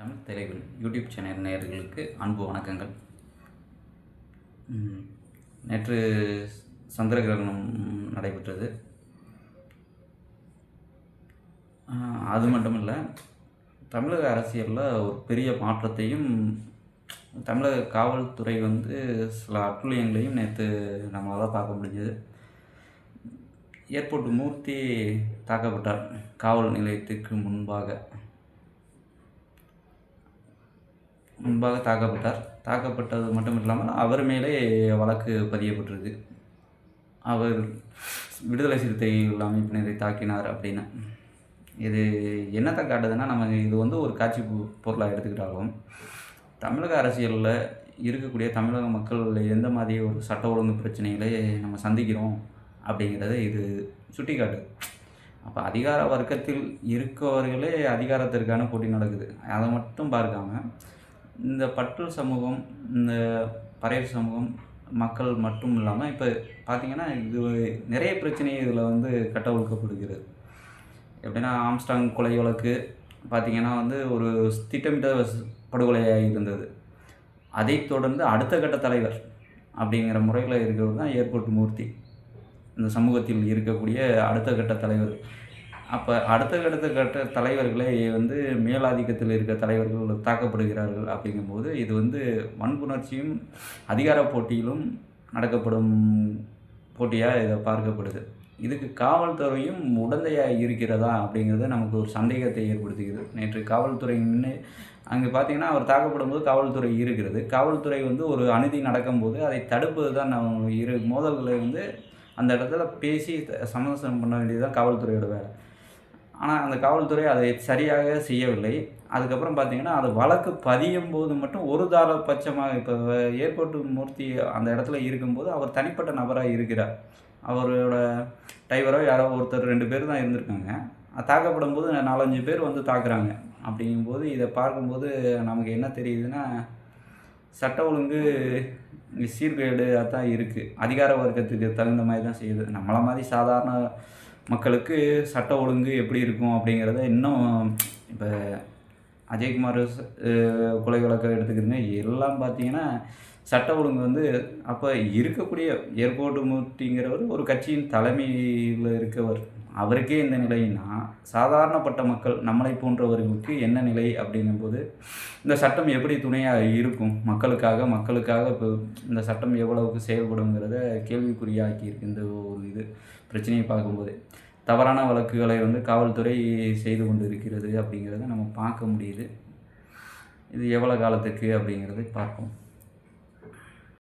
Tamil தெளிவில் YouTube channel நேயர்களுக்கு அன்பு வணக்கங்கள். நேற்று சந்திர கிரகணம் நடைபெற்றது. அது மட்டும் இல்லை, தமிழக அரசியலில் ஒரு பெரிய மாற்றத்தையும் தமிழக காவல்துறை சில அட்டூழியங்களையும் நேற்று நம்மளால் பார்க்க முடிஞ்சது. ஏர்போர்ட் மூர்த்தி தாக்கப்பட்டார் காவல் நிலையத்திற்கு முன்பாக தாக்கப்பட்டார். தாக்கப்பட்டது மட்டும் இல்லாமல் அவர் மேலே வழக்கு பதியப்பட்டிருக்கு. அவர் விடுதலை சிறுத்தைகள் அமைப்பினரை தாக்கினார் அப்படின்னு. இது என்னத்தை காட்டுதுன்னா, நம்ம இது ஒரு காட்சி பொருளாக எடுத்துக்கிட்டாலும் தமிழக அரசியலில் இருக்கக்கூடிய தமிழக மக்கள் எந்த மாதிரி ஒரு சட்ட ஒழுங்கு பிரச்சனைகளை நம்ம சந்திக்கிறோம் அப்படிங்கிறத இது சுட்டி காட்டுது. அப்போ அதிகார வர்க்கத்தில் இருக்கவர்களே அதிகாரத்திற்கான போட்டி நடக்குது. அதை மட்டும் பார்க்காம இந்த பட்டல் சமூகம், இந்த பறையர் சமூகம் மக்கள் மட்டும் இல்லாமல் இப்போ பார்த்திங்கன்னா இது நிறைய பிரச்சனை இதில் கட்டவிழ்க்கப்படுகிறது. எப்படின்னா, ஆம்ஸ்டாங் கொலை வழக்கு பார்த்திங்கன்னா ஒரு திட்டமிட்ட படுகொலையாக இருந்தது. அதைத் தொடர்ந்து அடுத்த கட்ட தலைவர் அப்படிங்கிற முறையில் இருக்கிறவர் தான் ஏர்போர்ட் மூர்த்தி. இந்த சமூகத்தில் இருக்கக்கூடிய அடுத்த கட்ட தலைவர். அப்போ அடுத்த கட்ட தலைவர்களே மேலாதிக்கத்தில் இருக்க தலைவர்கள் தாக்கப்படுகிறார்கள். அப்படிங்கும்போது இது வன்புணர்ச்சியும் அதிகார போட்டியிலும் நடக்கப்படும் போட்டியாக இதை பார்க்கப்படுது. இதுக்கு காவல்துறையும் உடந்தையாக இருக்கிறதா அப்படிங்கிறது நமக்கு ஒரு சந்தேகத்தை ஏற்படுத்துகிறது. நேற்று காவல்துறை முன்னே அங்கே பார்த்திங்கன்னா அவர் தாக்கப்படும் போது காவல்துறை இருக்கிறது. காவல்துறை ஒரு அநீதி நடக்கும்போது அதை தடுப்பது தான் மோதல்களை அந்த இடத்துல பேசி சமரசம் பண்ண வேண்டியது தான் காவல்துறையோட வேலை. ஆனால் அந்த காவல்துறை அதை சரியாக செய்யவில்லை. அதுக்கப்புறம் பார்த்திங்கன்னா அது வழக்கு பதியும் போது மட்டும் ஒரு தாரபட்சமாக, இப்போ ஏர்போர்ட் மூர்த்தி அந்த இடத்துல இருக்கும்போது அவர் தனிப்பட்ட நபராக இருக்கிறார். அவரோட டிரைவரோ யாரோ ஒருத்தர் 2 பேர் தான் இருந்திருக்காங்க. தாக்கப்படும் போது 4-5 பேர் தாக்குறாங்க. அப்படிங்கும்போது இதை பார்க்கும்போது நமக்கு என்ன தெரியுதுன்னா, சட்ட ஒழுங்கு சீர்கேடாக தான் இருக்குது. அதிகார வர்க்கத்துக்கு தகுந்த மாதிரி தான் செய்யுது. நம்மளை மாதிரி சாதாரண மக்களுக்கு சட்ட ஒழுங்கு எப்படி இருக்கும் அப்படிங்கிறத இன்னும் இப்போ அஜய்குமார் கொலை வழக்கை எடுத்துக்கிறதுங்க எல்லாம் பார்த்திங்கன்னா சட்ட ஒழுங்கு அப்போ இருக்கக்கூடிய ஏர்போர்ட் மூர்த்திங்கிறவர் ஒரு கட்சியின் தலைமையில் இருக்கவர். அவருக்கே இந்த நிலைன்னா சாதாரணப்பட்ட மக்கள் நம்மளை போன்றவர்களுக்கு என்ன நிலை அப்படிங்கும்போது இந்த சட்டம் எப்படி துணையாக இருக்கும் மக்களுக்காக இப்போ இந்த சட்டம் எவ்வளவுக்கு செயல்படுங்கிறத கேள்விக்குறியாக்கி இருக்கு. இந்த ஒரு பிரச்சனையை பார்க்கும்போது தவறான வழக்குகளை காவல்துறை செய்து கொண்டு இருக்கிறது அப்படிங்கிறத நம்ம பார்க்க முடியுது. இது எவ்வளோ காலத்துக்கு அப்படிங்கிறதை பார்ப்போம்.